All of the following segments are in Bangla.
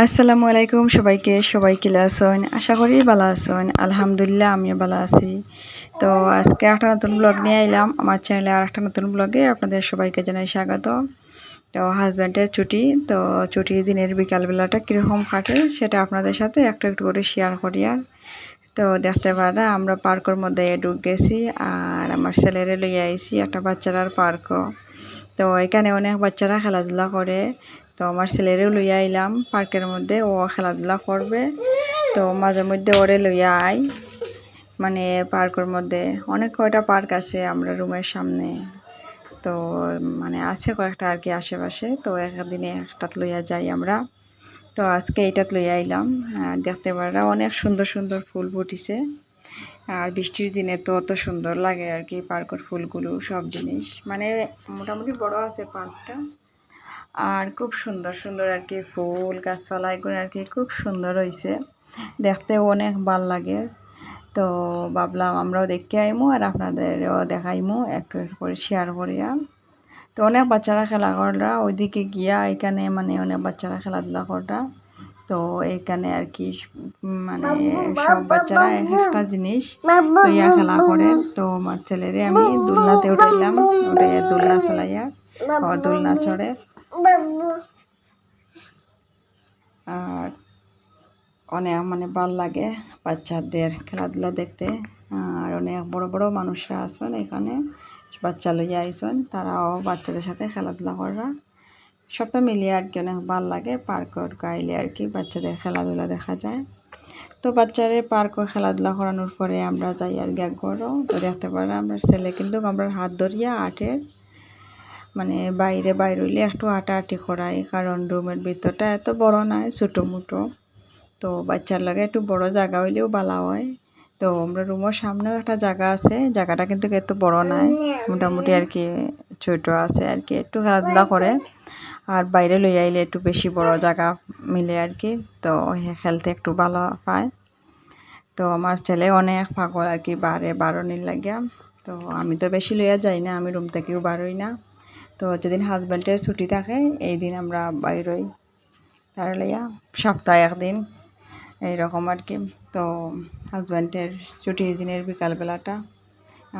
আসসালামু আলাইকুম সবাইকে, সবাই কিলা আছেন? আশা করি ভালো আছেন। আলহামদুলিল্লাহ আমিও ভালো আছি। তো আজকে একটা নতুন ব্লগ নিয়ে এলাম আমার চ্যানেলে। আর একটা নতুন ব্লগে আপনাদের সবাইকে জানাই স্বাগত। তো হাজব্যান্ডের ছুটি, তো ছুটির দিনের বিকালবেলাটা কীরকম কাটে সেটা আপনাদের সাথে একটু একটু করে শেয়ার করি। আর তো দেখতে পারা আমরা পার্কের মধ্যে ঢুক গেছি, আর আমার ছেলেরে লইয়া আইছি একটা বাচ্চারার পার্কও। তো এখানে অনেক বাচ্চারা খেলাধুলা করে। তো আমার ছেলেরেও লইয়া আইলাম পার্কের মধ্যে, ও খেলাধুলা করবে। তো মাঝে মধ্যে ওরে লইয়া আই, মানে পার্কের মধ্যে অনেক কয়টা পার্ক আছে আমরা রুমের সামনে। তো মানে আছে কয়েকটা আর কি আশেপাশে। তো একদিনে একটাত লইয়া যাই আমরা। তো আজকে এইটাত লইয়া আইলাম। দেখতে পারা অনেক সুন্দর সুন্দর ফুল ফুটিছে। আর বৃষ্টির দিনে তো অত সুন্দর লাগে আর কি পার্কের ফুলগুলো, সব জিনিস মানে মোটামুটি বড় আছে পার্কটা। আর খুব সুন্দর সুন্দর আর কি ফুল গাছপালা এগুলো আর কি খুব সুন্দর হয়েছে, দেখতেও অনেক ভাল লাগে। তো ভাবলাম আমরাও দেখতে আইমু আর আপনাদেরও দেখাইমু, একটু একটু করে শেয়ার করিয়া। তো অনেক বাচ্চারা খেলা কররা ওইদিকে গিয়া, এখানে মানে অনেক বাচ্চারা খেলাধুলা কররা। তো এখানে আর কি মানে সব বাচ্চারা এক একটা জিনিস লইয়া খেলা করে। তো আমার ছেলেরে আমি দোলনাতে উঠাইলাম, উঠে দোলনা চালাইয়া ও দোলনা চড়ে। আর অনেক মানে ভাল লাগে বাচ্চাদের খেলাধুলা দেখতে। আর অনেক বড় বড় মানুষরা আছেন এখানে, বাচ্চা লইয়া আইসন, তারাও বাচ্চাদের সাথে খেলাধুলা করা। সবটা মিলিয়ে আর কি অনেক ভাল লাগে পার্কর গাইলে আর কি বাচ্চাদের খেলাধুলা দেখা যায়। তো বাচ্চারে পার্ক খেলাধুলা করানোর পরে আমরা যাই আর গ্যাগ করো। তো দেখতে পারা আমরা ছেলে কিন্তু আমরা হাত ধরিয়া আটের মানে বাইরে হইলে একটু আটাআটি করাই, কারণ রুমের ভিতরটা এত বড় নয়, ছোটো মুটো। তো বাচ্চার লাগে একটু বড় জায়গা হইলেও ভালো হয়। তো আমরা রুমের সামনেও একটা জায়গা আছে, জায়গাটা কিন্তু এত বড় নয়, মোটামুটি আর কি ছোট আছে আর কি, একটু খেলাধুলা করে। আর বাইরে লই আইলে একটু বেশি বড় জায়গা মিলে আর কি, তো খেলতে একটু ভালো পায়। তো আমার ছেলে অনেক পাগল আর কি বারে বারণির লাগিয়া। তো আমি তো বেশি লইয়া যাই না, আমি রুম থেকেও বারোই না। তো যেদিন হাজব্যান্ডের ছুটি থাকে এই দিন আমরা বাইরই, তার লইয়া সপ্তাহে একদিন এইরকম আর কি। তো হাজব্যান্ডের ছুটির দিনের বিকালবেলাটা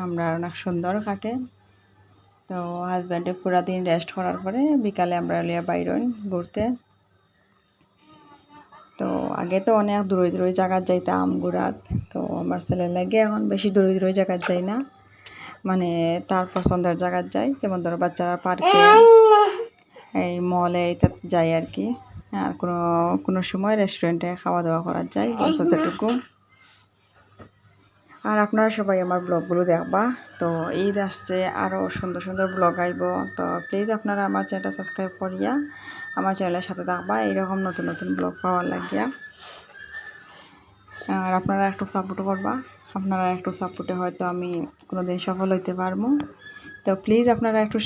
আমরা অনেক সুন্দর কাটে। তো হাজব্যান্ডে পুরা দিন রেস্ট করার পরে বিকালে আমরা লিয়া বাইরন ঘুরতে। তো আগে তো অনেক দূরে দূরে জায়গা যাইতাম ঘুরাত। তো আমার ছেলে লাগে এখন বেশি দূরে দূরে জায়গা যাই না, মানে তার পছন্দের জায়গা যাই, যেমন ধরো বাচ্চারা পার্কে, এই মলে এটা যাই আর কি। আর কোনো কোনো সময় রেস্টুরেন্টে খাওয়া দাওয়া করা যায় যতটুকু। আর আপনারা সবাই আমার ব্লগগুলো দেখবা। তো ঈদ আসছে, আরও সুন্দর সুন্দর ব্লগ আইব। তো প্লিজ আপনারা আমার চ্যানেলটা সাবস্ক্রাইব করিয়া আমার চ্যানেলের সাথে থাকবা এইরকম নতুন নতুন ব্লগ পাওয়ার লাগিয়া। আর আপনারা একটু সাপোর্টও করবা, আপনারা একটু সাপোর্টে হয়তো আমি কোনো দিন সফল হইতে পারবো। তো প্লিজ আপনারা একটু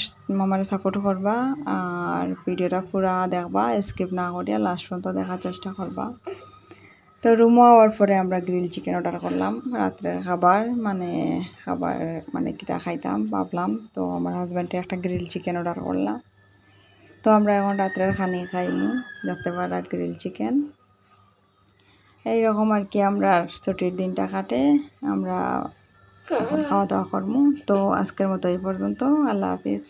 আমার সাপোর্ট করবা, আর ভিডিওটা পুরা দেখবা, স্কিপ না করিয়া লাস্ট পর্যন্ত দেখার চেষ্টা করবা। তো রুমে আওয়ার পরে আমরা গ্রিল চিকেন অর্ডার করলাম, রাত্রের খাবার মানে কিটা খাইতাম ভাবলাম। তো আমার হাজব্যান্ডে একটা গ্রিল চিকেন অর্ডার করলাম। তো আমরা এখন রাত্রের খানি খাইমু, দেখতে পারা গ্রিল চিকেন। এইরকম আর কি আমরা ছুটির দিনটা কাটে, আমরা এখন খাওয়া দাওয়া করবো। তো আজকের মতো এই পর্যন্ত, আল্লাহ হাফিজ।